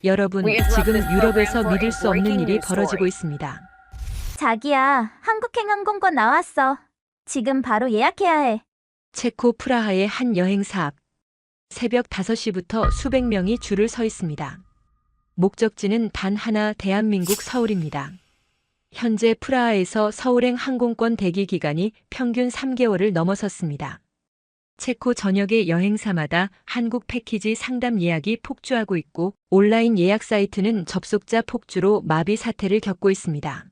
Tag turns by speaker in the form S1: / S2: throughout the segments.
S1: 여러분, 지금 유럽에서 믿을 수 없는 일이 벌어지고 있습니다.
S2: 자기야, 한국행 항공권 나왔어. 지금 바로 예약해야 해.
S1: 체코 프라하의 한 여행사 앞. 새벽 5시부터 수백 명이 줄을 서 있습니다. 목적지는 단 하나, 대한민국 서울입니다. 현재 프라하에서 서울행 항공권 대기 기간이 평균 3개월을 넘어섰습니다. 체코 전역의 여행사마다 한국 패키지 상담 예약이 폭주하고 있고 온라인 예약 사이트는 접속자 폭주로 마비 사태를 겪고 있습니다.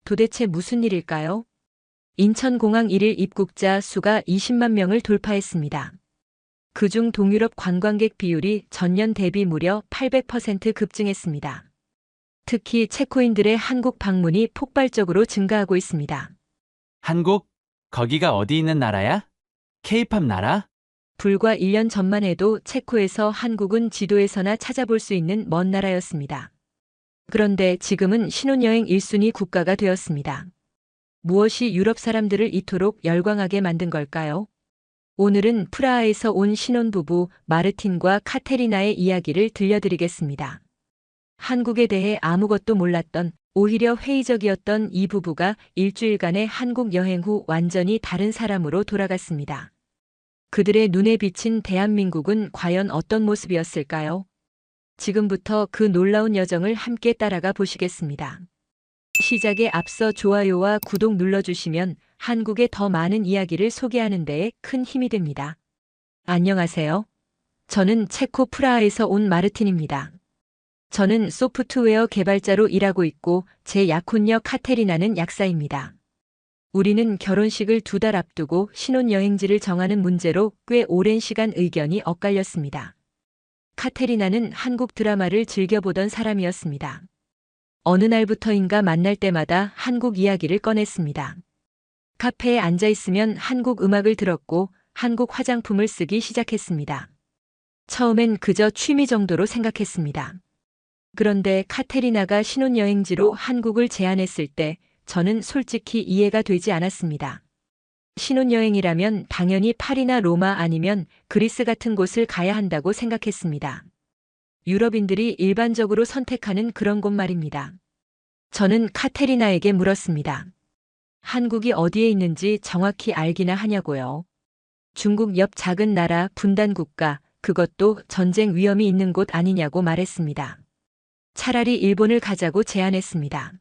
S1: 도대체 무슨 일일까요? 인천공항 1일 입국자 수가 20만 명을 돌파했습니다. 그중 동유럽 관광객 비율이 전년 대비 무려 800% 급증했습니다. 특히 체코인들의 한국 방문이 폭발적으로 증가하고 있습니다.
S3: 한국? 거기가 어디 있는 나라야? 케이팝 나라?
S1: 불과 1년 전만 해도 체코에서 한국은 지도에서나 찾아볼 수 있는 먼 나라였습니다. 그런데 지금은 신혼여행 1순위 국가가 되었습니다. 무엇이 유럽 사람들을 이토록 열광하게 만든 걸까요? 오늘은 프라하에서 온 신혼부부 마르틴과 카테리나의 이야기를 들려드리겠습니다. 한국에 대해 아무것도 몰랐던, 오히려 회의적이었던 이 부부가 일주일간의 한국 여행 후 완전히 다른 사람으로 돌아갔습니다. 그들의 눈에 비친 대한민국은 과연 어떤 모습이었을까요? 지금부터 그 놀라운 여정을 함께 따라가 보시겠습니다. 시작에 앞서 좋아요와 구독 눌러주시면 한국의 더 많은 이야기를 소개하는 데에 큰 힘이 됩니다. 안녕하세요. 저는 체코 프라하에서 온 마르틴입니다. 저는 소프트웨어 개발자로 일하고 있고 제 약혼녀 카테리나는 약사입니다. 우리는 결혼식을 2달 앞두고 신혼여행지를 정하는 문제로 꽤 오랜 시간 의견이 엇갈렸습니다. 카테리나는 한국 드라마를 즐겨보던 사람이었습니다. 어느 날부터인가 만날 때마다 한국 이야기를 꺼냈습니다. 카페에 앉아 있으면 한국 음악을 들었고 한국 화장품을 쓰기 시작했습니다. 처음엔 그저 취미 정도로 생각했습니다. 그런데 카테리나가 신혼여행지로 한국을 제안했을 때 저는 솔직히 이해가 되지 않았습니다. 신혼여행이라면 당연히 파리나 로마 아니면 그리스 같은 곳을 가야 한다고 생각했습니다. 유럽인들이 일반적으로 선택하는 그런 곳 말입니다. 저는 카테리나에게 물었습니다. 한국이 어디에 있는지 정확히 알기나 하냐고요. 중국 옆 작은 나라 분단 국가, 그것도 전쟁 위험이 있는 곳 아니냐고 말했습니다. 차라리 일본을 가자고 제안했습니다.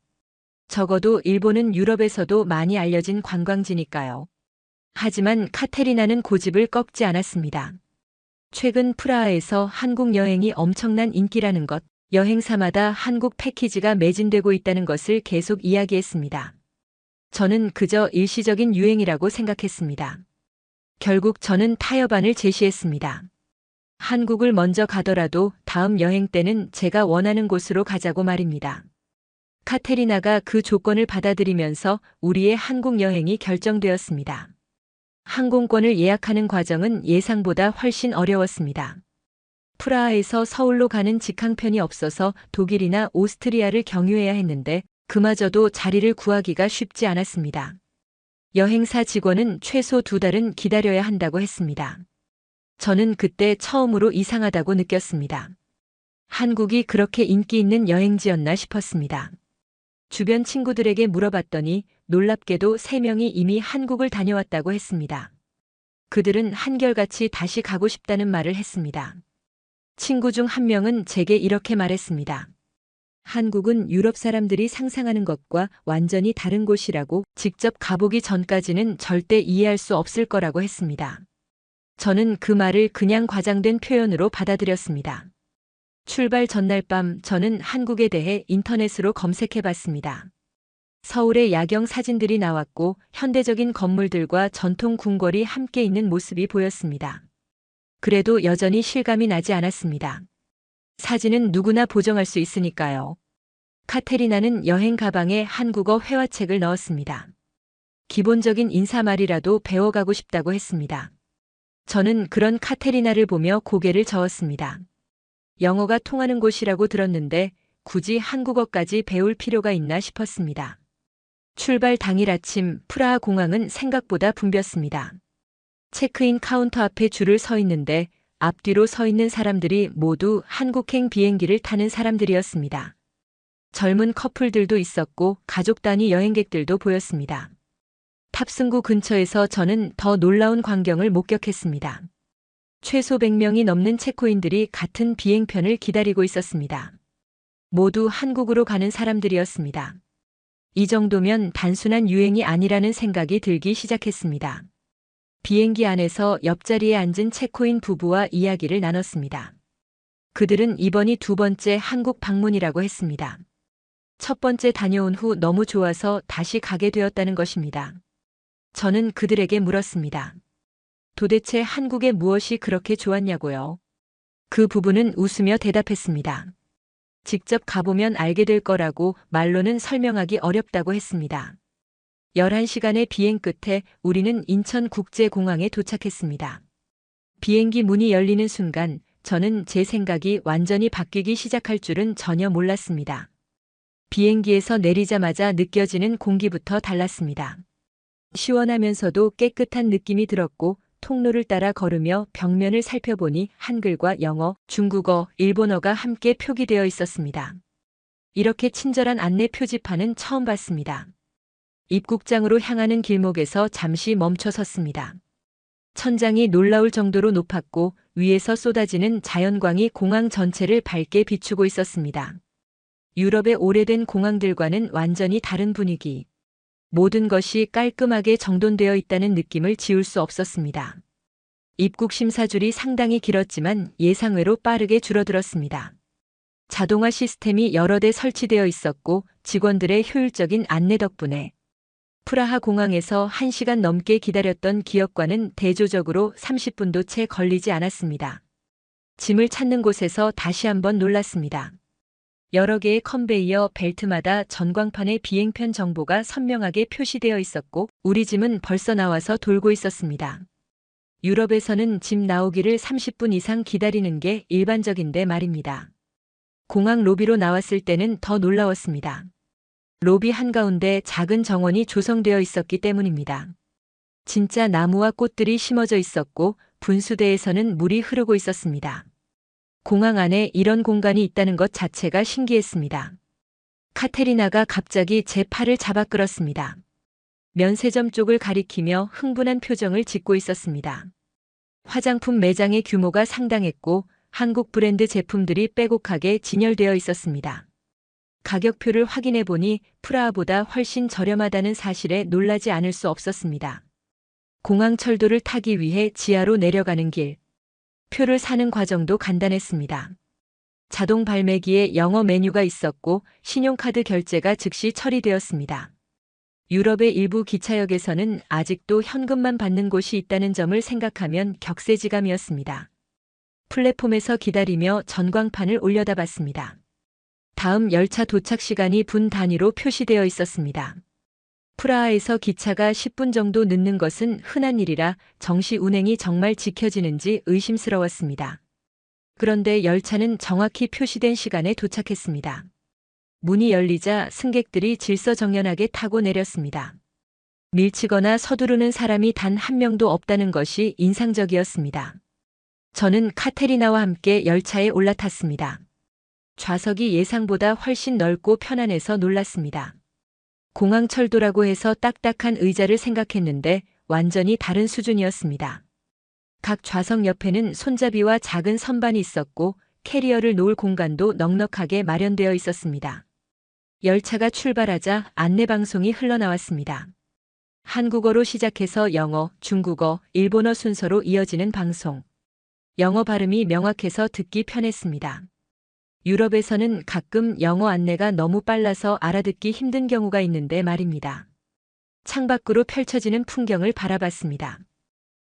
S1: 적어도 일본은 유럽에서도 많이 알려진 관광지니까요. 하지만 카테리나는 고집을 꺾지 않았습니다. 최근 프라하에서 한국 여행이 엄청난 인기라는 것, 여행사마다 한국 패키지가 매진되고 있다는 것을 계속 이야기했습니다. 저는 그저 일시적인 유행이라고 생각했습니다. 결국 저는 타협안을 제시했습니다. 한국을 먼저 가더라도 다음 여행 때는 제가 원하는 곳으로 가자고 말입니다. 카테리나가 그 조건을 받아들이면서 우리의 한국 여행이 결정되었습니다. 항공권을 예약하는 과정은 예상보다 훨씬 어려웠습니다. 프라하에서 서울로 가는 직항편이 없어서 독일이나 오스트리아를 경유해야 했는데 그마저도 자리를 구하기가 쉽지 않았습니다. 여행사 직원은 최소 2달은 기다려야 한다고 했습니다. 저는 그때 처음으로 이상하다고 느꼈습니다. 한국이 그렇게 인기 있는 여행지였나 싶었습니다. 주변 친구들에게 물어봤더니 놀랍게도 3명이 이미 한국을 다녀왔다고 했습니다. 그들은 한결같이 다시 가고 싶다는 말을 했습니다. 친구 중 한 명은 제게 이렇게 말했습니다. 한국은 유럽 사람들이 상상하는 것과 완전히 다른 곳이라고 직접 가보기 전까지는 절대 이해할 수 없을 거라고 했습니다. 저는 그 말을 그냥 과장된 표현으로 받아들였습니다. 출발 전날 밤 저는 한국에 대해 인터넷으로 검색해 봤습니다. 서울의 야경 사진들이 나왔고 현대적인 건물들과 전통 궁궐이 함께 있는 모습이 보였습니다. 그래도 여전히 실감이 나지 않았습니다. 사진은 누구나 보정할 수 있으니까요. 카테리나는 여행 가방에 한국어 회화책을 넣었습니다. 기본적인 인사말이라도 배워가고 싶다고 했습니다. 저는 그런 카테리나를 보며 고개를 저었습니다. 영어가 통하는 곳이라고 들었는데 굳이 한국어까지 배울 필요가 있나 싶었습니다. 출발 당일 아침 프라하 공항은 생각보다 붐볐습니다. 체크인 카운터 앞에 줄을 서 있는데 앞뒤로 서 있는 사람들이 모두 한국행 비행기를 타는 사람들이었습니다. 젊은 커플들도 있었고 가족 단위 여행객들도 보였습니다. 탑승구 근처에서 저는 더 놀라운 광경을 목격했습니다. 최소 100명이 넘는 체코인들이 같은 비행편을 기다리고 있었습니다. 모두 한국으로 가는 사람들이었습니다. 이 정도면 단순한 유행이 아니라는 생각이 들기 시작했습니다. 비행기 안에서 옆자리에 앉은 체코인 부부와 이야기를 나눴습니다. 그들은 이번이 두 번째 한국 방문이라고 했습니다. 첫 번째 다녀온 후 너무 좋아서 다시 가게 되었다는 것입니다. 저는 그들에게 물었습니다. 도대체 한국에 무엇이 그렇게 좋았냐고요? 그 부부는 웃으며 대답했습니다. 직접 가보면 알게 될 거라고 말로는 설명하기 어렵다고 했습니다. 11시간의 비행 끝에 우리는 인천국제공항에 도착했습니다. 비행기 문이 열리는 순간 저는 제 생각이 완전히 바뀌기 시작할 줄은 전혀 몰랐습니다. 비행기에서 내리자마자 느껴지는 공기부터 달랐습니다. 시원하면서도 깨끗한 느낌이 들었고 통로를 따라 걸으며 벽면을 살펴보니 한글과 영어, 중국어, 일본어가 함께 표기되어 있었습니다. 이렇게 친절한 안내 표지판은 처음 봤습니다. 입국장으로 향하는 길목에서 잠시 멈춰 섰습니다. 천장이 놀라울 정도로 높았고 위에서 쏟아지는 자연광이 공항 전체를 밝게 비추고 있었습니다. 유럽의 오래된 공항들과는 완전히 다른 분위기. 모든 것이 깔끔하게 정돈되어 있다는 느낌을 지울 수 없었습니다. 입국 심사줄이 상당히 길었지만 예상외로 빠르게 줄어들었습니다. 자동화 시스템이 여러 대 설치되어 있었고 직원들의 효율적인 안내 덕분에 프라하 공항에서 1시간 넘게 기다렸던 기억과는 대조적으로 30분도 채 걸리지 않았습니다. 짐을 찾는 곳에서 다시 한번 놀랐습니다. 여러 개의 컨베이어 벨트마다 전광판에 비행편 정보가 선명하게 표시되어 있었고 우리 짐은 벌써 나와서 돌고 있었습니다. 유럽에서는 짐 나오기를 30분 이상 기다리는 게 일반적인데 말입니다. 공항 로비로 나왔을 때는 더 놀라웠습니다. 로비 한가운데 작은 정원이 조성되어 있었기 때문입니다. 진짜 나무와 꽃들이 심어져 있었고 분수대에서는 물이 흐르고 있었습니다. 공항 안에 이런 공간이 있다는 것 자체가 신기했습니다. 카테리나가 갑자기 제 팔을 잡아 끌었습니다. 면세점 쪽을 가리키며 흥분한 표정을 짓고 있었습니다. 화장품 매장의 규모가 상당했고 한국 브랜드 제품들이 빼곡하게 진열되어 있었습니다. 가격표를 확인해 보니 프라하보다 훨씬 저렴하다는 사실에 놀라지 않을 수 없었습니다. 공항 철도를 타기 위해 지하로 내려가는 길. 표를 사는 과정도 간단했습니다. 자동 발매기에 영어 메뉴가 있었고 신용카드 결제가 즉시 처리되었습니다. 유럽의 일부 기차역에서는 아직도 현금만 받는 곳이 있다는 점을 생각하면 격세지감이었습니다. 플랫폼에서 기다리며 전광판을 올려다봤습니다. 다음 열차 도착 시간이 분 단위로 표시되어 있었습니다. 프라하에서 기차가 10분 정도 늦는 것은 흔한 일이라 정시 운행이 정말 지켜지는지 의심스러웠습니다. 그런데 열차는 정확히 표시된 시간에 도착했습니다. 문이 열리자 승객들이 질서정연하게 타고 내렸습니다. 밀치거나 서두르는 사람이 단 한 명도 없다는 것이 인상적이었습니다. 저는 카테리나와 함께 열차에 올라탔습니다. 좌석이 예상보다 훨씬 넓고 편안해서 놀랐습니다. 공항 철도라고 해서 딱딱한 의자를 생각했는데 완전히 다른 수준이었습니다. 각 좌석 옆에는 손잡이와 작은 선반이 있었고 캐리어를 놓을 공간도 넉넉하게 마련되어 있었습니다. 열차가 출발하자 안내방송이 흘러나왔습니다. 한국어로 시작해서 영어, 중국어, 일본어 순서로 이어지는 방송. 영어 발음이 명확해서 듣기 편했습니다. 유럽에서는 가끔 영어 안내가 너무 빨라서 알아듣기 힘든 경우가 있는데 말입니다. 창밖으로 펼쳐지는 풍경을 바라봤습니다.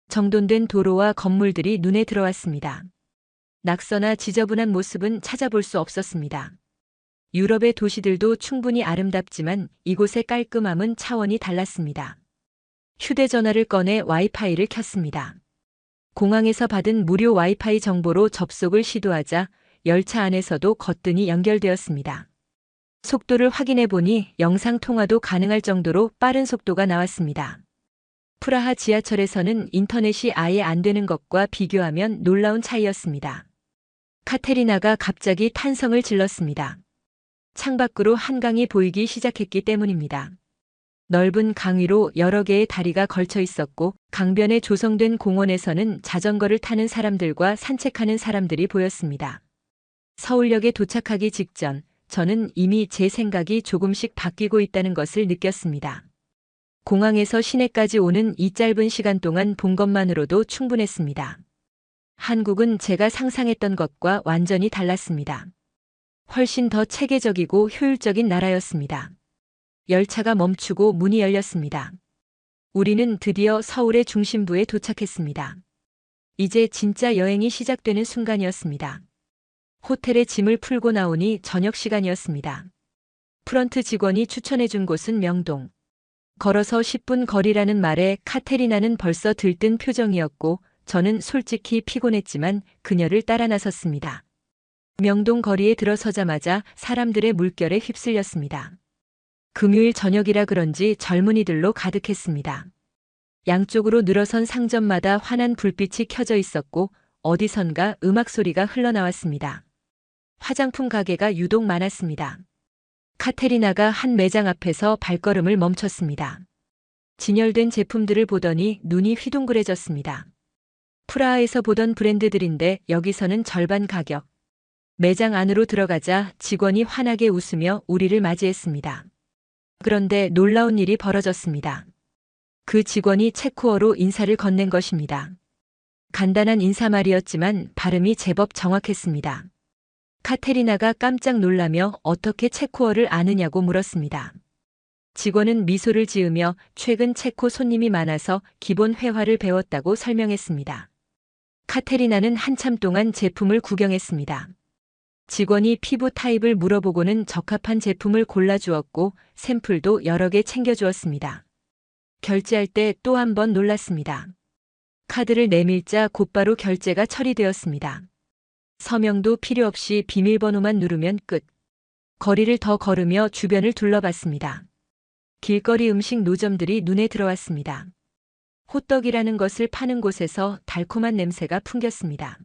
S1: 정돈된 도로와 건물들이 눈에 들어왔습니다. 낙서나 지저분한 모습은 찾아볼 수 없었습니다. 유럽의 도시들도 충분히 아름답지만 이곳의 깔끔함은 차원이 달랐습니다. 휴대전화를 꺼내 와이파이를 켰습니다. 공항에서 받은 무료 와이파이 정보로 접속을 시도하자 열차 안에서도 거뜬히 연결되었습니다. 속도를 확인해 보니 영상 통화도 가능할 정도로 빠른 속도가 나왔습니다. 프라하 지하철에서는 인터넷이 아예 안 되는 것과 비교하면 놀라운 차이였습니다. 카테리나가 갑자기 탄성을 질렀습니다. 창밖으로 한강이 보이기 시작했기 때문입니다. 넓은 강 위로 여러 개의 다리가 걸쳐 있었고 강변에 조성된 공원에서는 자전거를 타는 사람들과 산책하는 사람들이 보였습니다. 서울역에 도착하기 직전 저는 이미 제 생각이 조금씩 바뀌고 있다는 것을 느꼈습니다. 공항에서 시내까지 오는 이 짧은 시간 동안 본 것만으로도 충분했습니다. 한국은 제가 상상했던 것과 완전히 달랐습니다. 훨씬 더 체계적이고 효율적인 나라였습니다. 열차가 멈추고 문이 열렸습니다. 우리는 드디어 서울의 중심부에 도착했습니다. 이제 진짜 여행이 시작되는 순간이었습니다. 호텔에 짐을 풀고 나오니 저녁 시간이었습니다. 프런트 직원이 추천해준 곳은 명동. 걸어서 10분 거리라는 말에 카테리나는 벌써 들뜬 표정이었고 저는 솔직히 피곤했지만 그녀를 따라 나섰습니다. 명동 거리에 들어서자마자 사람들의 물결에 휩쓸렸습니다. 금요일 저녁이라 그런지 젊은이들로 가득했습니다. 양쪽으로 늘어선 상점마다 환한 불빛이 켜져 있었고 어디선가 음악 소리가 흘러나왔습니다. 화장품 가게가 유독 많았습니다. 카테리나가 한 매장 앞에서 발걸음을 멈췄습니다. 진열된 제품들을 보더니 눈이 휘둥그레졌습니다. 프라하에서 보던 브랜드들인데 여기서는 절반 가격. 매장 안으로 들어가자 직원이 환하게 웃으며 우리를 맞이했습니다. 그런데 놀라운 일이 벌어졌습니다. 그 직원이 체코어로 인사를 건넨 것입니다. 간단한 인사말이었지만 발음이 제법 정확했습니다. 카테리나가 깜짝 놀라며 어떻게 체코어를 아느냐고 물었습니다. 직원은 미소를 지으며 최근 체코 손님이 많아서 기본 회화를 배웠다고 설명했습니다. 카테리나는 한참 동안 제품을 구경했습니다. 직원이 피부 타입을 물어보고는 적합한 제품을 골라주었고 샘플도 여러 개 챙겨주었습니다. 결제할 때 또 한 번 놀랐습니다. 카드를 내밀자 곧바로 결제가 처리되었습니다. 서명도 필요 없이 비밀번호만 누르면 끝. 거리를 더 걸으며 주변을 둘러봤습니다. 길거리 음식 노점들이 눈에 들어왔습니다. 호떡이라는 것을 파는 곳에서 달콤한 냄새가 풍겼습니다.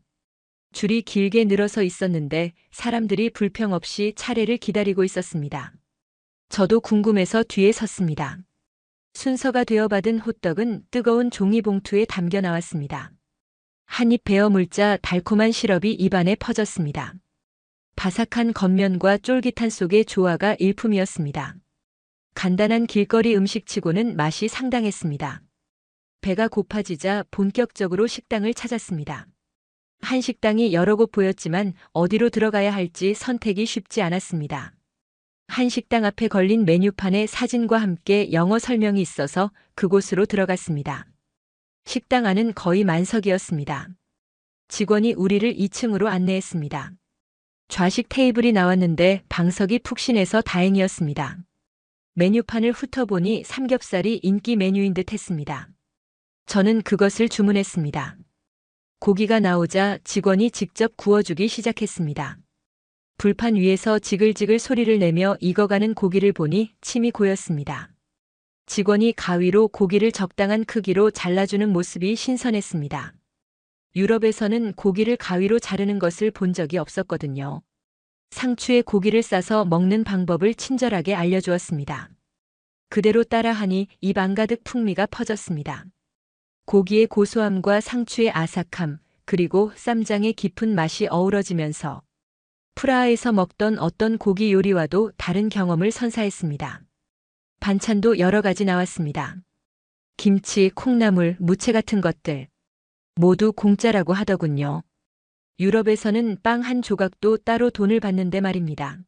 S1: 줄이 길게 늘어서 있었는데 사람들이 불평 없이 차례를 기다리고 있었습니다. 저도 궁금해서 뒤에 섰습니다. 순서가 되어 받은 호떡은 뜨거운 종이봉투에 담겨 나왔습니다. 한 입 베어 물자 달콤한 시럽이 입안에 퍼졌습니다. 바삭한 겉면과 쫄깃한 속의 조화가 일품이었습니다. 간단한 길거리 음식치고는 맛이 상당했습니다. 배가 고파지자 본격적으로 식당을 찾았습니다. 한 식당이 여러 곳 보였지만 어디로 들어가야 할지 선택이 쉽지 않았습니다. 한 식당 앞에 걸린 메뉴판에 사진과 함께 영어 설명이 있어서 그곳으로 들어갔습니다. 식당 안은 거의 만석이었습니다. 직원이 우리를 2층으로 안내했습니다. 좌식 테이블이 나왔는데 방석이 푹신해서 다행이었습니다. 메뉴판을 훑어보니 삼겹살이 인기 메뉴인 듯 했습니다. 저는 그것을 주문했습니다. 고기가 나오자 직원이 직접 구워주기 시작했습니다. 불판 위에서 지글지글 소리를 내며 익어가는 고기를 보니 침이 고였습니다. 직원이 가위로 고기를 적당한 크기로 잘라주는 모습이 신선했습니다. 유럽에서는 고기를 가위로 자르는 것을 본 적이 없었거든요. 상추에 고기를 싸서 먹는 방법을 친절하게 알려주었습니다. 그대로 따라하니 입 안가득 풍미가 퍼졌습니다. 고기의 고소함과 상추의 아삭함, 그리고 쌈장의 깊은 맛이 어우러지면서 프라하에서 먹던 어떤 고기 요리와도 다른 경험을 선사했습니다. 반찬도 여러 가지 나왔습니다. 김치, 콩나물, 무채 같은 것들. 모두 공짜라고 하더군요. 유럽에서는 빵 한 조각도 따로 돈을 받는데 말입니다.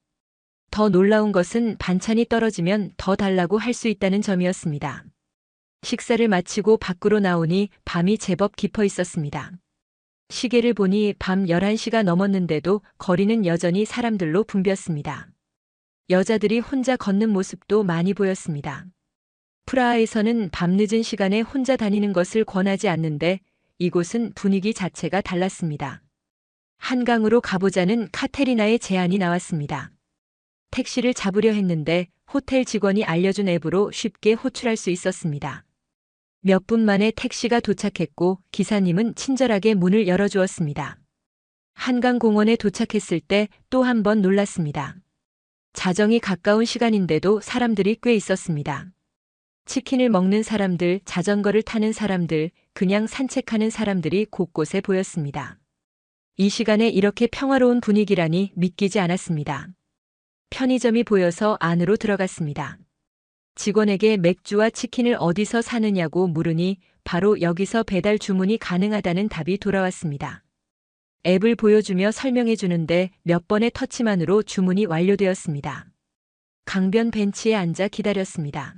S1: 더 놀라운 것은 반찬이 떨어지면 더 달라고 할 수 있다는 점이었습니다. 식사를 마치고 밖으로 나오니 밤이 제법 깊어 있었습니다. 시계를 보니 밤 11시가 넘었는데도 거리는 여전히 사람들로 붐볐습니다. 여자들이 혼자 걷는 모습도 많이 보였습니다. 프라하에서는 밤늦은 시간에 혼자 다니는 것을 권하지 않는데 이곳은 분위기 자체가 달랐습니다. 한강으로 가보자는 카테리나의 제안이 나왔습니다. 택시를 잡으려 했는데 호텔 직원이 알려준 앱으로 쉽게 호출할 수 있었습니다. 몇 분 만에 택시가 도착했고 기사님은 친절하게 문을 열어주었습니다. 한강공원에 도착했을 때 또 한 번 놀랐습니다. 자정이 가까운 시간인데도 사람들이 꽤 있었습니다. 치킨을 먹는 사람들, 자전거를 타는 사람들, 그냥 산책하는 사람들이 곳곳에 보였습니다. 이 시간에 이렇게 평화로운 분위기라니 믿기지 않았습니다. 편의점이 보여서 안으로 들어갔습니다. 직원에게 맥주와 치킨을 어디서 사느냐고 물으니 바로 여기서 배달 주문이 가능하다는 답이 돌아왔습니다. 앱을 보여주며 설명해 주는데 몇 번의 터치만으로 주문이 완료되었습니다. 강변 벤치에 앉아 기다렸습니다.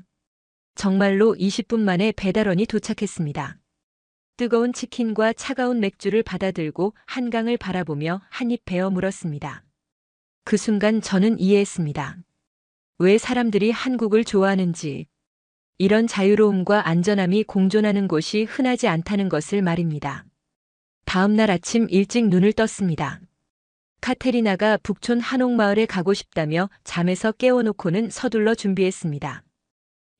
S1: 정말로 20분 만에 배달원이 도착했습니다. 뜨거운 치킨과 차가운 맥주를 받아들고 한강을 바라보며 한입 베어 물었습니다. 그 순간 저는 이해했습니다. 왜 사람들이 한국을 좋아하는지. 이런 자유로움과 안전함이 공존하는 곳이 흔하지 않다는 것을 말입니다. 다음 날 아침 일찍 눈을 떴습니다. 카테리나가 북촌 한옥마을에 가고 싶다며 잠에서 깨워놓고는 서둘러 준비했습니다.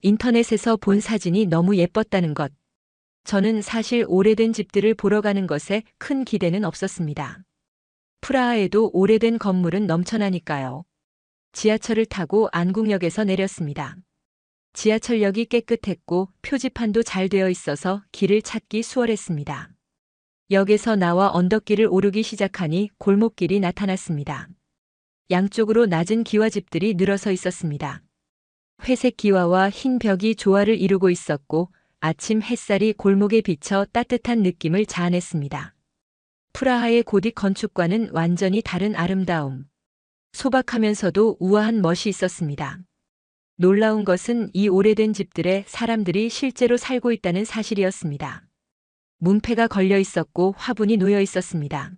S1: 인터넷에서 본 사진이 너무 예뻤다는 것. 저는 사실 오래된 집들을 보러 가는 것에 큰 기대는 없었습니다. 프라하에도 오래된 건물은 넘쳐나니까요. 지하철을 타고 안국역에서 내렸습니다. 지하철역이 깨끗했고 표지판도 잘 되어 있어서 길을 찾기 수월했습니다. 역에서 나와 언덕길을 오르기 시작하니 골목길이 나타났습니다. 양쪽으로 낮은 기와집들이 늘어서 있었습니다. 회색 기와와 흰 벽이 조화를 이루고 있었고 아침 햇살이 골목에 비쳐 따뜻한 느낌을 자아냈습니다. 프라하의 고딕 건축과는 완전히 다른 아름다움. 소박하면서도 우아한 멋이 있었습니다. 놀라운 것은 이 오래된 집들에 사람들이 실제로 살고 있다는 사실이었습니다. 문패가 걸려 있었고 화분이 놓여 있었습니다.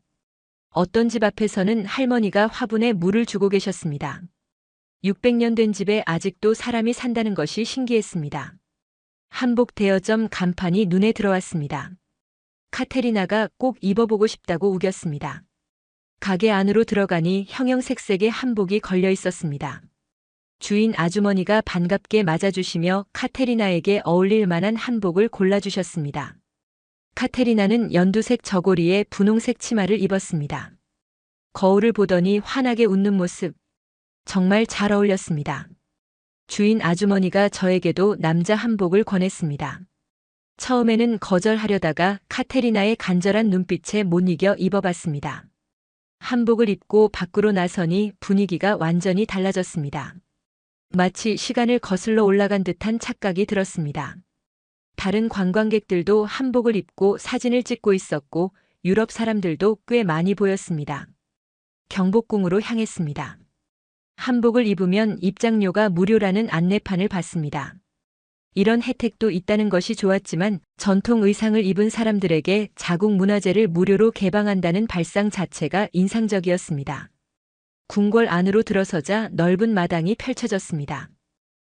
S1: 어떤 집 앞에서는 할머니가 화분에 물을 주고 계셨습니다. 600년 된 집에 아직도 사람이 산다는 것이 신기했습니다. 한복 대여점 간판이 눈에 들어왔습니다. 카테리나가 꼭 입어보고 싶다고 우겼습니다. 가게 안으로 들어가니 형형색색의 한복이 걸려 있었습니다. 주인 아주머니가 반갑게 맞아주시며 카테리나에게 어울릴 만한 한복을 골라주셨습니다. 카테리나는 연두색 저고리에 분홍색 치마를 입었습니다. 거울을 보더니 환하게 웃는 모습. 정말 잘 어울렸습니다. 주인 아주머니가 저에게도 남자 한복을 권했습니다. 처음에는 거절하려다가 카테리나의 간절한 눈빛에 못 이겨 입어봤습니다. 한복을 입고 밖으로 나서니 분위기가 완전히 달라졌습니다. 마치 시간을 거슬러 올라간 듯한 착각이 들었습니다. 다른 관광객들도 한복을 입고 사진을 찍고 있었고 유럽 사람들도 꽤 많이 보였습니다. 경복궁으로 향했습니다. 한복을 입으면 입장료가 무료라는 안내판을 봤습니다. 이런 혜택도 있다는 것이 좋았지만 전통 의상을 입은 사람들에게 자국 문화재를 무료로 개방한다는 발상 자체가 인상적이었습니다. 궁궐 안으로 들어서자 넓은 마당이 펼쳐졌습니다.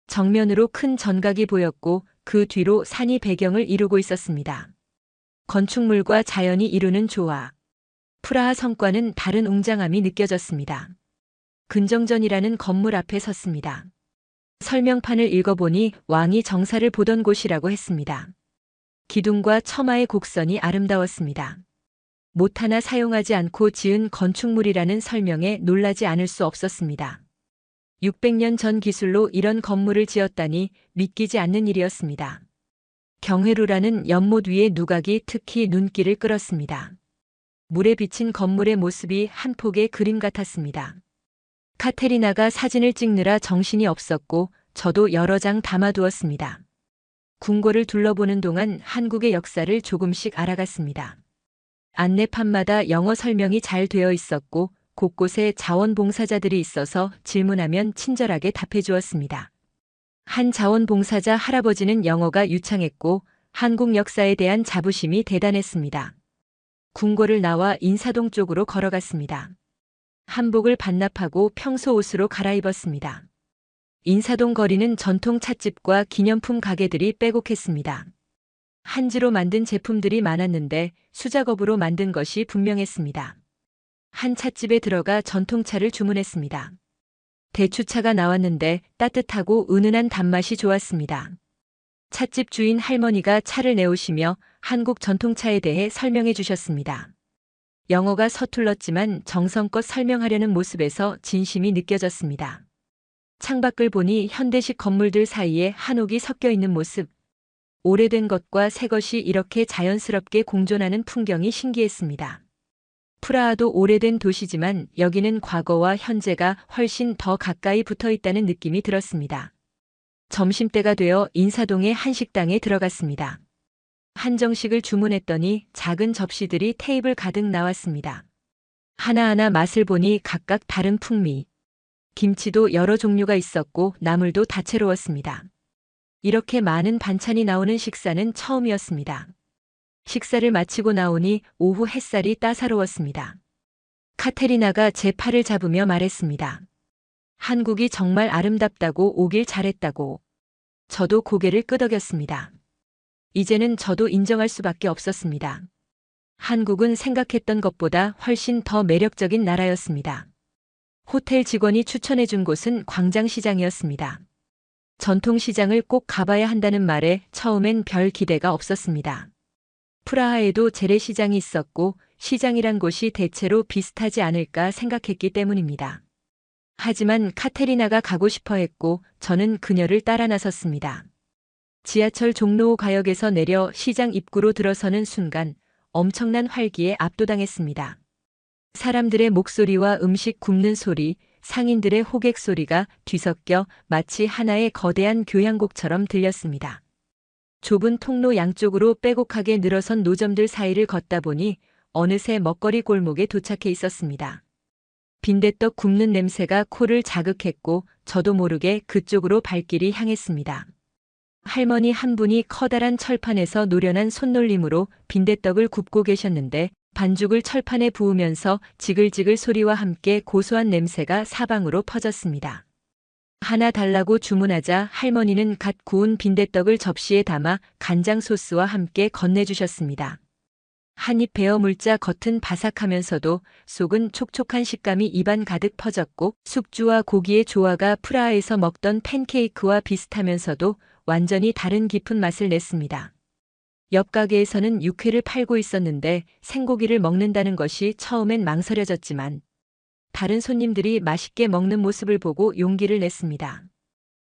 S1: 정면으로 큰 전각이 보였고 그 뒤로 산이 배경을 이루고 있었습니다. 건축물과 자연이 이루는 조화. 프라하 성과는 다른 웅장함이 느껴졌습니다. 근정전이라는 건물 앞에 섰습니다. 설명판을 읽어보니 왕이 정사를 보던 곳이라고 했습니다. 기둥과 처마의 곡선이 아름다웠습니다. 못 하나 사용하지 않고 지은 건축물이라는 설명에 놀라지 않을 수 없었습니다. 600년 전 기술로 이런 건물을 지었다니 믿기지 않는 일이었습니다. 경회루라는 연못 위의 누각이 특히 눈길을 끌었습니다. 물에 비친 건물의 모습이 한 폭의 그림 같았습니다. 카테리나가 사진을 찍느라 정신이 없었고 저도 여러 장 담아두었습니다. 궁궐을 둘러보는 동안 한국의 역사를 조금씩 알아갔습니다. 안내판마다 영어 설명이 잘 되어 있었고 곳곳에 자원봉사자들이 있어서 질문하면 친절하게 답해 주었습니다. 한 자원봉사자 할아버지는 영어가 유창했고 한국 역사에 대한 자부심이 대단했습니다. 궁궐을 나와 인사동 쪽으로 걸어갔습니다. 한복을 반납하고 평소 옷으로 갈아입었습니다. 인사동 거리는 전통 찻집과 기념품 가게들이 빼곡했습니다. 한지로 만든 제품들이 많았는데 수작업으로 만든 것이 분명했습니다. 한 찻집에 들어가 전통차를 주문했습니다. 대추차가 나왔는데 따뜻하고 은은한 단맛이 좋았습니다. 찻집 주인 할머니가 차를 내오시며 한국 전통차에 대해 설명해 주셨습니다. 영어가 서툴렀지만 정성껏 설명하려는 모습에서 진심이 느껴졌습니다. 창밖을 보니 현대식 건물들 사이에 한옥이 섞여 있는 모습. 오래된 것과 새 것이 이렇게 자연스럽게 공존하는 풍경이 신기했습니다. 프라하도 오래된 도시지만 여기는 과거와 현재가 훨씬 더 가까이 붙어 있다는 느낌이 들었습니다. 점심때가 되어 인사동의 한식당에 들어갔습니다. 한정식을 주문했더니 작은 접시들이 테이블 가득 나왔습니다. 하나하나 맛을 보니 각각 다른 풍미. 김치도 여러 종류가 있었고 나물도 다채로웠습니다. 이렇게 많은 반찬이 나오는 식사는 처음이었습니다. 식사를 마치고 나오니 오후 햇살이 따사로웠습니다. 카테리나가 제 팔을 잡으며 말했습니다. 한국이 정말 아름답다고 오길 잘했다고. 저도 고개를 끄덕였습니다. 이제는 저도 인정할 수밖에 없었습니다. 한국은 생각했던 것보다 훨씬 더 매력적인 나라였습니다. 호텔 직원이 추천해 준 곳은 광장시장이었습니다. 전통시장을 꼭 가봐야 한다는 말에 처음엔 별 기대가 없었습니다. 프라하에도 재래시장이 있었고 시장이란 곳이 대체로 비슷하지 않을까 생각했기 때문입니다. 하지만 카테리나가 가고 싶어 했고 저는 그녀를 따라 나섰습니다. 지하철 종로 가역에서 내려 시장 입구로 들어서는 순간 엄청난 활기에 압도당했습니다. 사람들의 목소리와 음식 굽는 소리, 상인들의 호객 소리가 뒤섞여 마치 하나의 거대한 교향곡처럼 들렸습니다. 좁은 통로 양쪽으로 빼곡하게 늘어선 노점들 사이를 걷다 보니 어느새 먹거리 골목에 도착해 있었습니다. 빈대떡 굽는 냄새가 코를 자극했고 저도 모르게 그쪽으로 발길이 향했습니다. 할머니 한 분이 커다란 철판에서 노련한 손놀림으로 빈대떡을 굽고 계셨는데 반죽을 철판에 부으면서 지글지글 소리와 함께 고소한 냄새가 사방으로 퍼졌습니다. 하나 달라고 주문하자 할머니는 갓 구운 빈대떡을 접시에 담아 간장 소스와 함께 건네주셨습니다. 한입 베어 물자 겉은 바삭하면서도 속은 촉촉한 식감이 입안 가득 퍼졌고 숙주와 고기의 조화가 프라하에서 먹던 팬케이크와 비슷하면서도 완전히 다른 깊은 맛을 냈습니다. 옆 가게에서는 육회를 팔고 있었는데 생고기를 먹는다는 것이 처음엔 망설여졌지만 다른 손님들이 맛있게 먹는 모습을 보고 용기를 냈습니다.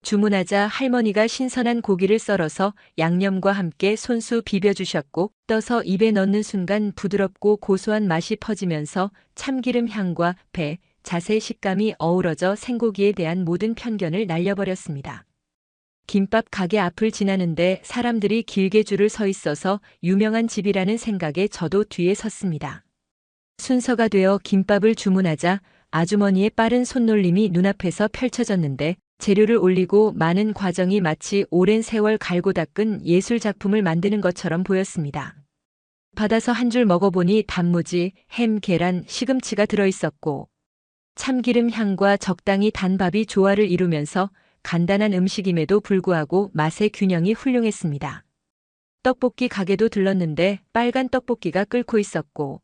S1: 주문하자 할머니가 신선한 고기를 썰어서 양념과 함께 손수 비벼주셨고 떠서 입에 넣는 순간 부드럽고 고소한 맛이 퍼지면서 참기름 향과 배, 자세 식감이 어우러져 생고기에 대한 모든 편견을 날려버렸습니다. 김밥 가게 앞을 지나는데 사람들이 길게 줄을 서 있어서 유명한 집이라는 생각에 저도 뒤에 섰습니다. 순서가 되어 김밥을 주문하자 아주머니의 빠른 손놀림이 눈앞에서 펼쳐졌는데 재료를 올리고 마는 과정이 마치 오랜 세월 갈고 닦은 예술 작품을 만드는 것처럼 보였습니다. 받아서 한 줄 먹어보니 단무지, 햄, 계란, 시금치가 들어있었고 참기름 향과 적당히 단 밥이 조화를 이루면서 간단한 음식임에도 불구하고 맛의 균형이 훌륭했습니다. 떡볶이 가게도 들렀는데 빨간 떡볶이가 끓고 있었고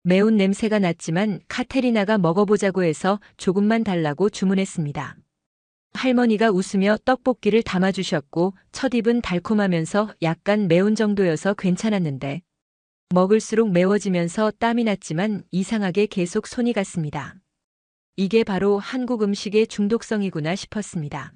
S1: 매운 냄새가 났지만 카테리나가 먹어보자고 해서 조금만 달라고 주문했습니다. 할머니가 웃으며 떡볶이를 담아주셨고 첫 입은 달콤하면서 약간 매운 정도여서 괜찮았는데 먹을수록 매워지면서 땀이 났지만 이상하게 계속 손이 갔습니다. 이게 바로 한국 음식의 중독성이구나 싶었습니다.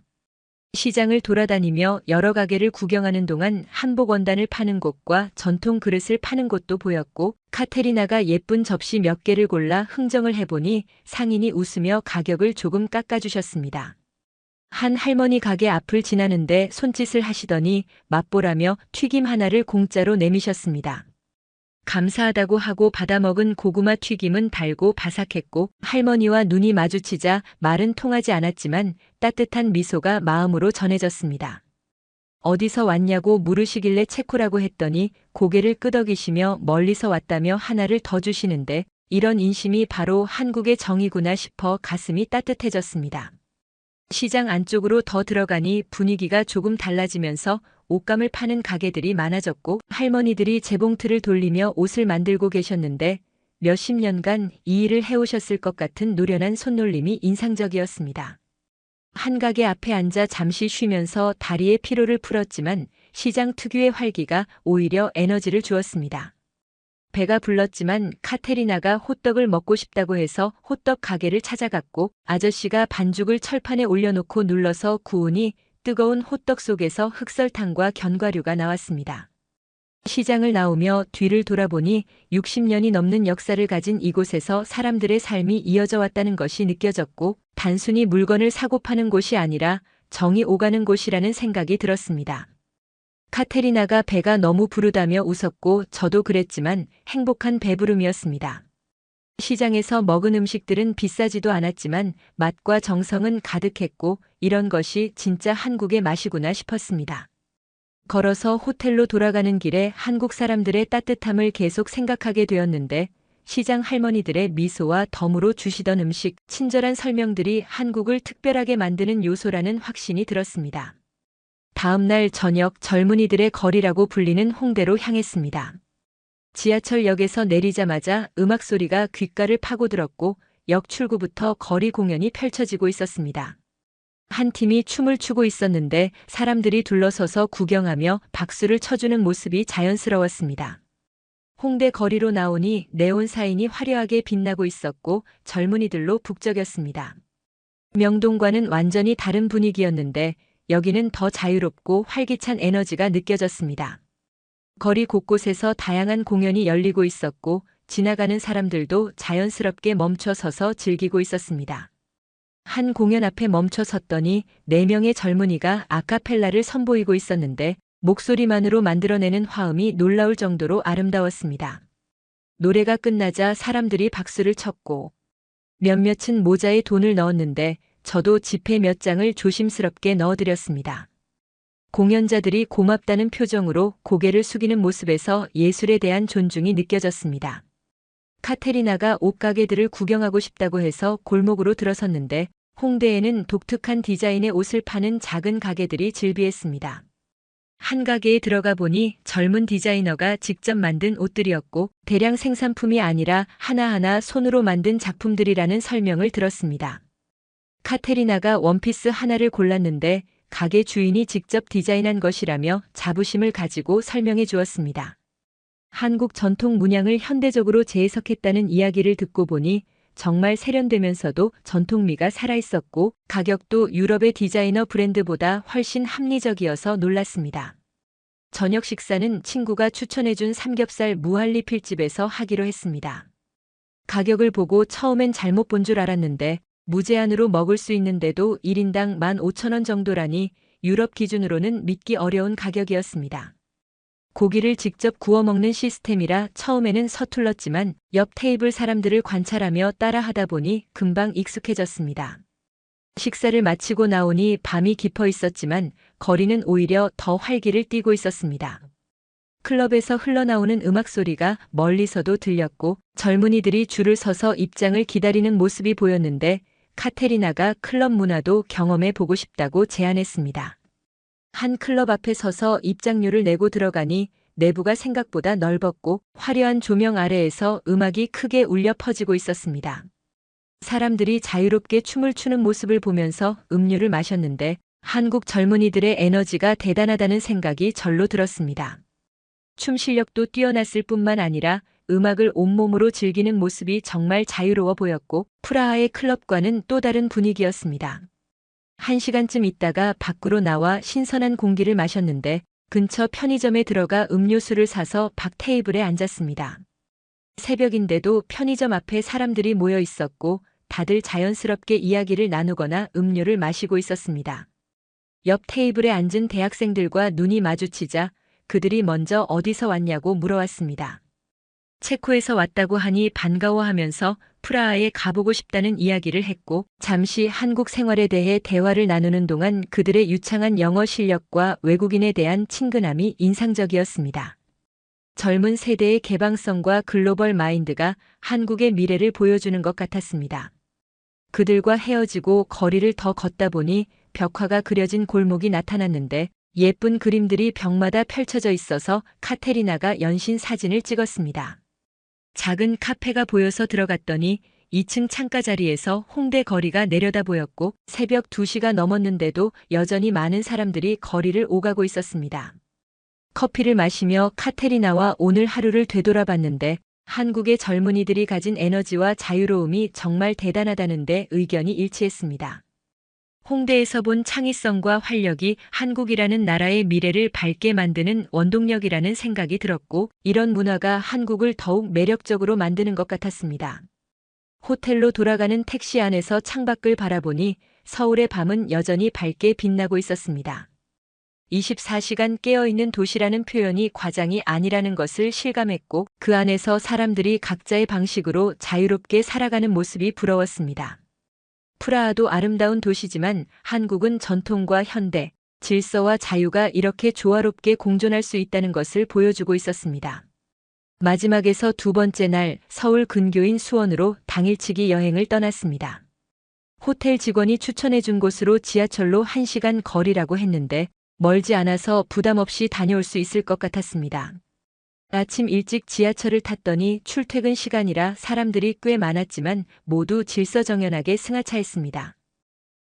S1: 시장을 돌아다니며 여러 가게를 구경하는 동안 한복 원단을 파는 곳과 전통 그릇을 파는 곳도 보였고 카테리나가 예쁜 접시 몇 개를 골라 흥정을 해보니 상인이 웃으며 가격을 조금 깎아주셨습니다. 한 할머니 가게 앞을 지나는데 손짓을 하시더니 맛보라며 튀김 하나를 공짜로 내미셨습니다. 감사하다고 하고 받아먹은 고구마 튀김은 달고 바삭했고 할머니와 눈이 마주치자 말은 통하지 않았지만 따뜻한 미소가 마음으로 전해졌습니다. 어디서 왔냐고 물으시길래 체코라고 했더니 고개를 끄덕이시며 멀리서 왔다며 하나를 더 주시는데 이런 인심이 바로 한국의 정이구나 싶어 가슴이 따뜻해졌습니다. 시장 안쪽으로 더 들어가니 분위기가 조금 달라지면서 옷감을 파는 가게들이 많아졌고 할머니들이 재봉틀을 돌리며 옷을 만들고 계셨는데 몇십 년간 이 일을 해오셨을 것 같은 노련한 손놀림이 인상적이었습니다. 한 가게 앞에 앉아 잠시 쉬면서 다리의 피로를 풀었지만 시장 특유의 활기가 오히려 에너지를 주었습니다. 배가 불렀지만 카테리나가 호떡을 먹고 싶다고 해서 호떡 가게를 찾아갔고 아저씨가 반죽을 철판에 올려놓고 눌러서 구우니 뜨거운 호떡 속에서 흑설탕과 견과류가 나왔습니다. 시장을 나오며 뒤를 돌아보니 60년이 넘는 역사를 가진 이곳에서 사람들의 삶이 이어져 왔다는 것이 느껴졌고 단순히 물건을 사고 파는 곳이 아니라 정이 오가는 곳이라는 생각이 들었습니다. 카테리나가 배가 너무 부르다며 웃었고 저도 그랬지만 행복한 배부름이었습니다. 시장에서 먹은 음식들은 비싸지도 않았지만 맛과 정성은 가득했고 이런 것이 진짜 한국의 맛이구나 싶었습니다. 걸어서 호텔로 돌아가는 길에 한국 사람들의 따뜻함을 계속 생각하게 되었는데 시장 할머니들의 미소와 덤으로 주시던 음식, 친절한 설명들이 한국을 특별하게 만드는 요소라는 확신이 들었습니다. 다음 날 저녁 젊은이들의 거리라고 불리는 홍대로 향했습니다. 지하철역에서 내리자마자 음악 소리가 귓가를 파고들었고 역 출구부터 거리 공연이 펼쳐지고 있었습니다. 한 팀이 춤을 추고 있었는데 사람들이 둘러서서 구경하며 박수를 쳐주는 모습이 자연스러웠습니다. 홍대 거리로 나오니 네온 사인이 화려하게 빛나고 있었고 젊은이들로 북적였습니다. 명동과는 완전히 다른 분위기였는데 여기는 더 자유롭고 활기찬 에너지가 느껴졌습니다. 거리 곳곳에서 다양한 공연이 열리고 있었고 지나가는 사람들도 자연스럽게 멈춰 서서 즐기고 있었습니다. 한 공연 앞에 멈춰 섰더니 4명의 젊은이가 아카펠라를 선보이고 있었는데 목소리만으로 만들어내는 화음이 놀라울 정도로 아름다웠습니다. 노래가 끝나자 사람들이 박수를 쳤고 몇몇은 모자에 돈을 넣었는데 저도 지폐 몇 장을 조심스럽게 넣어드렸습니다. 공연자들이 고맙다는 표정으로 고개를 숙이는 모습에서 예술에 대한 존중이 느껴졌습니다. 카테리나가 옷가게들을 구경하고 싶다고 해서 골목으로 들어섰는데 홍대에는 독특한 디자인의 옷을 파는 작은 가게들이 즐비했습니다. 한 가게에 들어가 보니 젊은 디자이너가 직접 만든 옷들이었고 대량 생산품이 아니라 하나하나 손으로 만든 작품들이라는 설명을 들었습니다. 카테리나가 원피스 하나를 골랐는데 가게 주인이 직접 디자인한 것이라며 자부심을 가지고 설명해 주었습니다. 한국 전통 문양을 현대적으로 재해석했다는 이야기를 듣고 보니 정말 세련되면서도 전통미가 살아있었고 가격도 유럽의 디자이너 브랜드보다 훨씬 합리적이어서 놀랐습니다. 저녁 식사는 친구가 추천해준 삼겹살 무한리필집에서 하기로 했습니다. 가격을 보고 처음엔 잘못 본 줄 알았는데 무제한으로 먹을 수 있는데도 1인당 15,000원 정도라니 유럽 기준으로는 믿기 어려운 가격이었습니다. 고기를 직접 구워 먹는 시스템이라 처음에는 서툴렀지만 옆 테이블 사람들을 관찰하며 따라하다 보니 금방 익숙해졌습니다. 식사를 마치고 나오니 밤이 깊어 있었지만 거리는 오히려 더 활기를 띠고 있었습니다. 클럽에서 흘러나오는 음악 소리가 멀리서도 들렸고 젊은이들이 줄을 서서 입장을 기다리는 모습이 보였는데 카테리나가 클럽 문화도 경험해 보고 싶다고 제안했습니다. 한 클럽 앞에 서서 입장료를 내고 들어가니 내부가 생각보다 넓었고 화려한 조명 아래에서 음악이 크게 울려 퍼지고 있었습니다. 사람들이 자유롭게 춤을 추는 모습을 보면서 음료를 마셨는데 한국 젊은이들의 에너지가 대단하다는 생각이 절로 들었습니다. 춤 실력도 뛰어났을 뿐만 아니라 음악을 온몸으로 즐기는 모습이 정말 자유로워 보였고 프라하의 클럽과는 또 다른 분위기였습니다. 1시간쯤 있다가 밖으로 나와 신선한 공기를 마셨는데 근처 편의점에 들어가 음료수를 사서 밖 테이블에 앉았습니다. 새벽인데도 편의점 앞에 사람들이 모여 있었고 다들 자연스럽게 이야기를 나누거나 음료를 마시고 있었습니다. 옆 테이블에 앉은 대학생들과 눈이 마주치자 그들이 먼저 어디서 왔냐고 물어왔습니다. 체코에서 왔다고 하니 반가워하면서 프라하에 가보고 싶다는 이야기를 했고 잠시 한국 생활에 대해 대화를 나누는 동안 그들의 유창한 영어 실력과 외국인에 대한 친근함이 인상적이었습니다. 젊은 세대의 개방성과 글로벌 마인드가 한국의 미래를 보여주는 것 같았습니다. 그들과 헤어지고 거리를 더 걷다 보니 벽화가 그려진 골목이 나타났는데 예쁜 그림들이 벽마다 펼쳐져 있어서 카테리나가 연신 사진을 찍었습니다. 작은 카페가 보여서 들어갔더니 2층 창가 자리에서 홍대 거리가 내려다 보였고 새벽 2시가 넘었는데도 여전히 많은 사람들이 거리를 오가고 있었습니다. 커피를 마시며 카테리나와 오늘 하루를 되돌아봤는데 한국의 젊은이들이 가진 에너지와 자유로움이 정말 대단하다는데 의견이 일치했습니다. 홍대에서 본 창의성과 활력이 한국이라는 나라의 미래를 밝게 만드는 원동력이라는 생각이 들었고, 이런 문화가 한국을 더욱 매력적으로 만드는 것 같았습니다. 호텔로 돌아가는 택시 안에서 창밖을 바라보니 서울의 밤은 여전히 밝게 빛나고 있었습니다. 24시간 깨어있는 도시라는 표현이 과장이 아니라는 것을 실감했고, 그 안에서 사람들이 각자의 방식으로 자유롭게 살아가는 모습이 부러웠습니다. 프라하도 아름다운 도시지만 한국은 전통과 현대, 질서와 자유가 이렇게 조화롭게 공존할 수 있다는 것을 보여주고 있었습니다. 마지막에서 두 번째 날 서울 근교인 수원으로 당일치기 여행을 떠났습니다. 호텔 직원이 추천해준 곳으로 지하철로 1시간 거리라고 했는데 멀지 않아서 부담 없이 다녀올 수 있을 것 같았습니다. 아침 일찍 지하철을 탔더니 출퇴근 시간이라 사람들이 꽤 많았지만 모두 질서정연하게 승하차했습니다.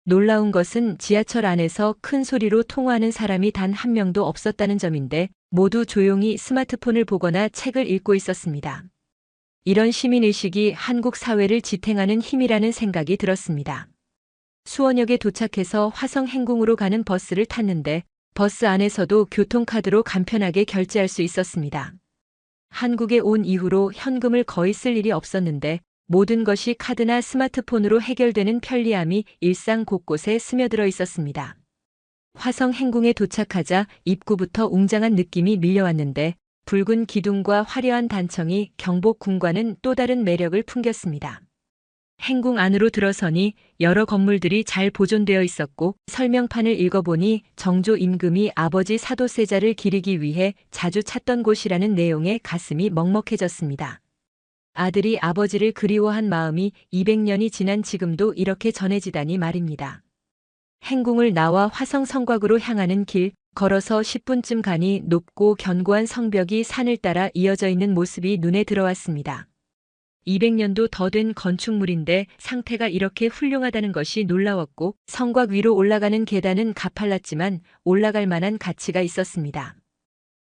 S1: 놀라운 것은 지하철 안에서 큰 소리로 통화하는 사람이 단 한 명도 없었다는 점인데 모두 조용히 스마트폰을 보거나 책을 읽고 있었습니다. 이런 시민의식이 한국 사회를 지탱하는 힘이라는 생각이 들었습니다. 수원역에 도착해서 화성 행궁으로 가는 버스를 탔는데 버스 안에서도 교통카드로 간편하게 결제할 수 있었습니다. 한국에 온 이후로 현금을 거의 쓸 일이 없었는데 모든 것이 카드나 스마트폰으로 해결되는 편리함이 일상 곳곳에 스며들어 있었습니다. 화성 행궁에 도착하자 입구부터 웅장한 느낌이 밀려왔는데 붉은 기둥과 화려한 단청이 경복궁과는 또 다른 매력을 풍겼습니다. 행궁 안으로 들어서니 여러 건물들이 잘 보존되어 있었고 설명판을 읽어보니 정조 임금이 아버지 사도세자를 기리기 위해 자주 찾던 곳이라는 내용에 가슴이 먹먹해졌습니다. 아들이 아버지를 그리워한 마음이 200년이 지난 지금도 이렇게 전해지다니 말입니다. 행궁을 나와 화성 성곽으로 향하는 길, 걸어서 10분쯤 가니 높고 견고한 성벽이 산을 따라 이어져 있는 모습이 눈에 들어왔습니다. 200년도 더 된 건축물인데 상태가 이렇게 훌륭하다는 것이 놀라웠고 성곽 위로 올라가는 계단은 가팔랐지만 올라갈 만한 가치가 있었습니다.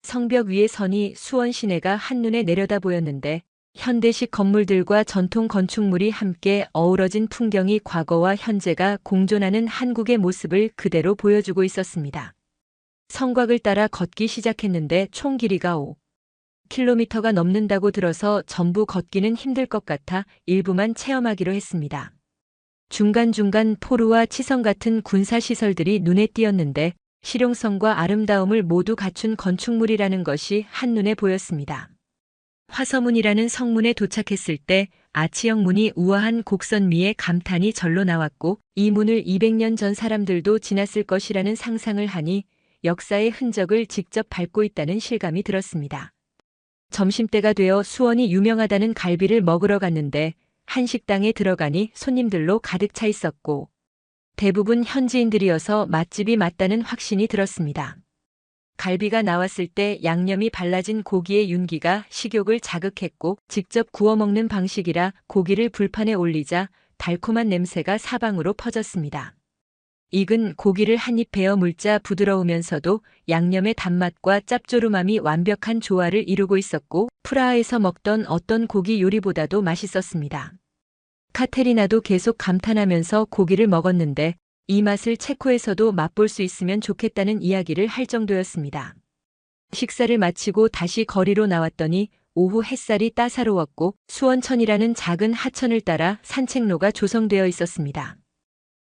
S1: 성벽 위에 서니 수원 시내가 한눈에 내려다 보였는데 현대식 건물들과 전통 건축물이 함께 어우러진 풍경이 과거와 현재가 공존하는 한국의 모습을 그대로 보여주고 있었습니다. 성곽을 따라 걷기 시작했는데 총 길이가 5km가 넘는다고 들어서 전부 걷기는 힘들 것 같아 일부만 체험하기로 했습니다. 중간중간 포루와 치성 같은 군사시설들이 눈에 띄었는데 실용성과 아름다움을 모두 갖춘 건축물이라는 것이 한눈에 보였습니다. 화서문이라는 성문에 도착했을 때 아치형 문이 우아한 곡선미에 감탄이 절로 나왔고 이 문을 200년 전 사람들도 지났을 것이라는 상상을 하니 역사의 흔적을 직접 밟고 있다는 실감이 들었습니다. 점심때가 되어 수원이 유명하다는 갈비를 먹으러 갔는데 한식당에 들어가니 손님들로 가득 차 있었고 대부분 현지인들이어서 맛집이 맞다는 확신이 들었습니다. 갈비가 나왔을 때 양념이 발라진 고기의 윤기가 식욕을 자극했고 직접 구워 먹는 방식이라 고기를 불판에 올리자 달콤한 냄새가 사방으로 퍼졌습니다. 익은 고기를 한 입 베어 물자 부드러우면서도 양념의 단맛과 짭조름함이 완벽한 조화를 이루고 있었고 프라하에서 먹던 어떤 고기 요리보다도 맛있었습니다. 카테리나도 계속 감탄하면서 고기를 먹었는데 이 맛을 체코에서도 맛볼 수 있으면 좋겠다는 이야기를 할 정도였습니다. 식사를 마치고 다시 거리로 나왔더니 오후 햇살이 따사로웠고 수원천이라는 작은 하천을 따라 산책로가 조성되어 있었습니다.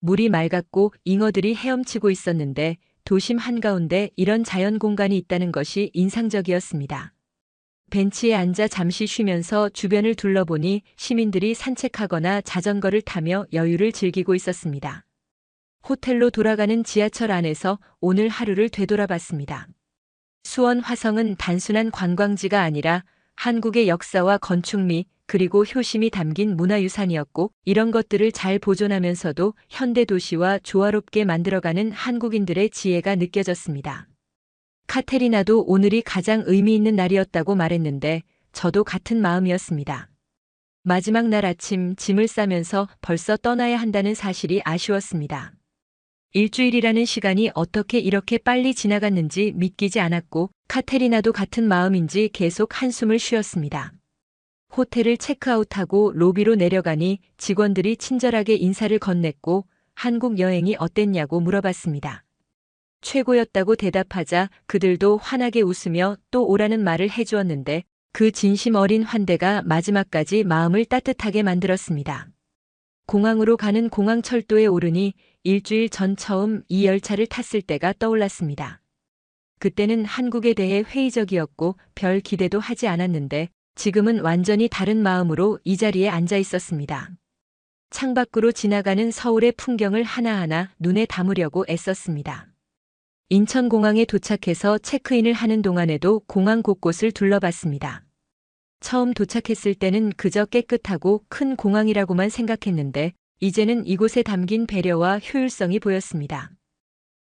S1: 물이 맑았고 잉어들이 헤엄치고 있었는데 도심 한가운데 이런 자연 공간이 있다는 것이 인상적이었습니다. 벤치에 앉아 잠시 쉬면서 주변을 둘러보니 시민들이 산책하거나 자전거를 타며 여유를 즐기고 있었습니다. 호텔로 돌아가는 지하철 안에서 오늘 하루를 되돌아봤습니다. 수원 화성은 단순한 관광지가 아니라 한국의 역사와 건축미, 그리고 효심이 담긴 문화유산이었고 이런 것들을 잘 보존하면서도 현대 도시와 조화롭게 만들어가는 한국인들의 지혜가 느껴졌습니다. 카테리나도 오늘이 가장 의미 있는 날이었다고 말했는데 저도 같은 마음이었습니다. 마지막 날 아침 짐을 싸면서 벌써 떠나야 한다는 사실이 아쉬웠습니다. 일주일이라는 시간이 어떻게 이렇게 빨리 지나갔는지 믿기지 않았고 카테리나도 같은 마음인지 계속 한숨을 쉬었습니다. 호텔을 체크아웃하고 로비로 내려가니 직원들이 친절하게 인사를 건넸고 한국 여행이 어땠냐고 물어봤습니다. 최고였다고 대답하자 그들도 환하게 웃으며 또 오라는 말을 해주었는데 그 진심 어린 환대가 마지막까지 마음을 따뜻하게 만들었습니다. 공항으로 가는 공항철도에 오르니 일주일 전 처음 이 열차를 탔을 때가 떠올랐습니다. 그때는 한국에 대해 회의적이었고 별 기대도 하지 않았는데 지금은 완전히 다른 마음으로 이 자리에 앉아 있었습니다. 창밖으로 지나가는 서울의 풍경을 하나하나 눈에 담으려고 애썼습니다. 인천공항에 도착해서 체크인을 하는 동안에도 공항 곳곳을 둘러봤습니다. 처음 도착했을 때는 그저 깨끗하고 큰 공항이라고만 생각했는데 이제는 이곳에 담긴 배려와 효율성이 보였습니다.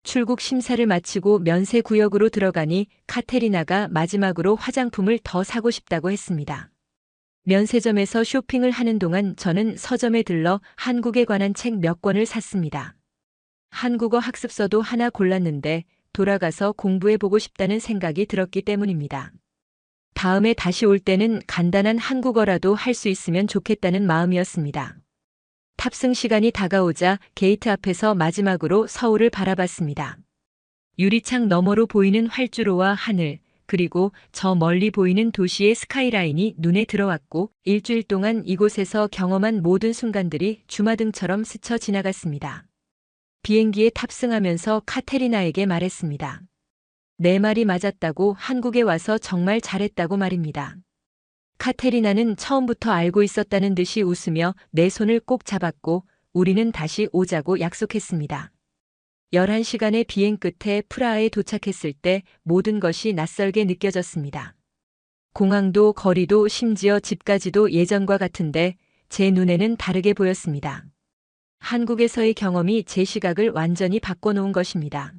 S1: 출국 심사를 마치고 면세구역으로 들어가니 카테리나가 마지막으로 화장품을 더 사고 싶다고 했습니다. 면세점에서 쇼핑을 하는 동안 저는 서점에 들러 한국에 관한 책 몇 권을 샀습니다. 한국어 학습서도 하나 골랐는데 돌아가서 공부해보고 싶다는 생각이 들었기 때문입니다. 다음에 다시 올 때는 간단한 한국어라도 할 수 있으면 좋겠다는 마음이었습니다. 탑승 시간이 다가오자 게이트 앞에서 마지막으로 서울을 바라봤습니다. 유리창 너머로 보이는 활주로와 하늘, 그리고 저 멀리 보이는 도시의 스카이라인이 눈에 들어왔고 일주일 동안 이곳에서 경험한 모든 순간들이 주마등처럼 스쳐 지나갔습니다. 비행기에 탑승하면서 카테리나에게 말했습니다. 내 말이 맞았다고 한국에 와서 정말 잘했다고 말입니다. 카테리나는 처음부터 알고 있었다는 듯이 웃으며 내 손을 꼭 잡았고 우리는 다시 오자고 약속했습니다. 11시간의 비행 끝에 프라하에 도착했을 때 모든 것이 낯설게 느껴졌습니다. 공항도 거리도 심지어 집까지도 예전과 같은데 제 눈에는 다르게 보였습니다. 한국에서의 경험이 제 시각을 완전히 바꿔놓은 것입니다.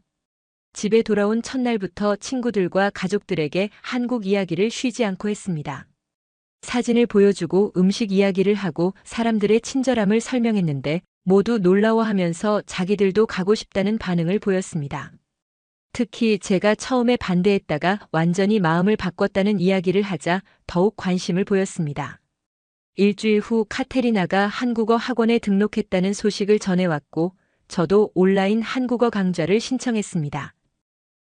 S1: 집에 돌아온 첫날부터 친구들과 가족들에게 한국 이야기를 쉬지 않고 했습니다. 사진을 보여주고 음식 이야기를 하고 사람들의 친절함을 설명했는데 모두 놀라워하면서 자기들도 가고 싶다는 반응을 보였습니다. 특히 제가 처음에 반대했다가 완전히 마음을 바꿨다는 이야기를 하자 더욱 관심을 보였습니다. 일주일 후 카테리나가 한국어 학원에 등록했다는 소식을 전해왔고 저도 온라인 한국어 강좌를 신청했습니다.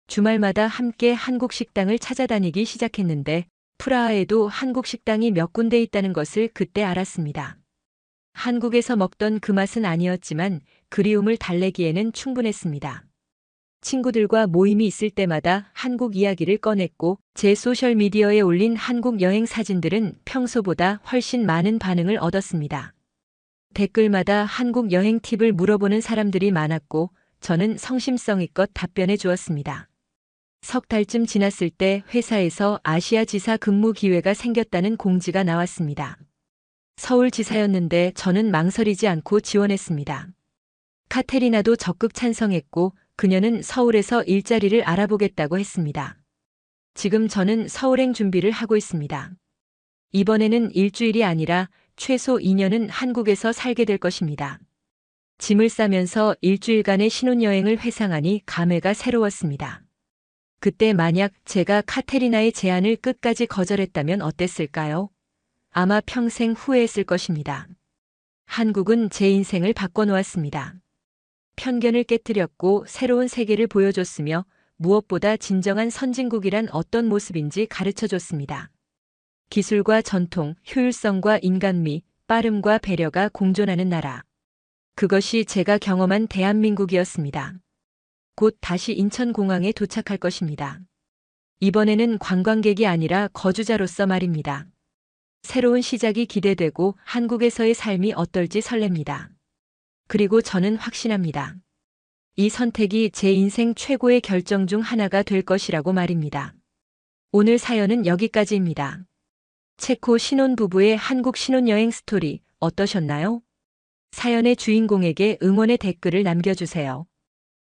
S1: 주말마다 함께 한국 식당을 찾아다니기 시작했는데 프라하에도 한국 식당이 몇 군데 있다는 것을 그때 알았습니다. 한국에서 먹던 그 맛은 아니었지만 그리움을 달래기에는 충분했습니다. 친구들과 모임이 있을 때마다 한국 이야기를 꺼냈고 제 소셜미디어에 올린 한국 여행 사진들은 평소보다 훨씬 많은 반응을 얻었습니다. 댓글마다 한국 여행 팁을 물어보는 사람들이 많았고 저는 성심성의껏 답변해 주었습니다. 석 달쯤 지났을 때 회사에서 아시아 지사 근무 기회가 생겼다는 공지가 나왔습니다. 서울지사였는데 저는 망설이지 않고 지원했습니다. 카테리나도 적극 찬성했고 그녀는 서울에서 일자리를 알아보겠다고 했습니다. 지금 저는 서울행 준비를 하고 있습니다. 이번에는 일주일이 아니라 최소 2년은 한국에서 살게 될 것입니다. 짐을 싸면서 일주일간의 신혼여행을 회상하니 감회가 새로웠습니다. 그때 만약 제가 카테리나의 제안을 끝까지 거절했다면 어땠을까요? 아마 평생 후회했을 것입니다. 한국은 제 인생을 바꿔놓았습니다. 편견을 깨뜨렸고 새로운 세계를 보여줬으며 무엇보다 진정한 선진국이란 어떤 모습인지 가르쳐줬습니다. 기술과 전통, 효율성과 인간미, 빠름과 배려가 공존하는 나라. 그것이 제가 경험한 대한민국이었습니다. 곧 다시 인천공항에 도착할 것입니다. 이번에는 관광객이 아니라 거주자로서 말입니다. 새로운 시작이 기대되고 한국에서의 삶이 어떨지 설렙니다. 그리고 저는 확신합니다. 이 선택이 제 인생 최고의 결정 중 하나가 될 것이라고 말입니다. 오늘 사연은 여기까지입니다. 체코 신혼부부의 한국 신혼여행 스토리 어떠셨나요? 사연의 주인공에게 응원의 댓글을 남겨주세요.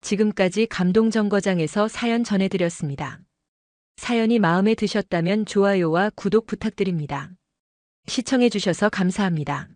S1: 지금까지 감동정거장에서 사연 전해드렸습니다. 사연이 마음에 드셨다면 좋아요와 구독 부탁드립니다. 시청해주셔서 감사합니다.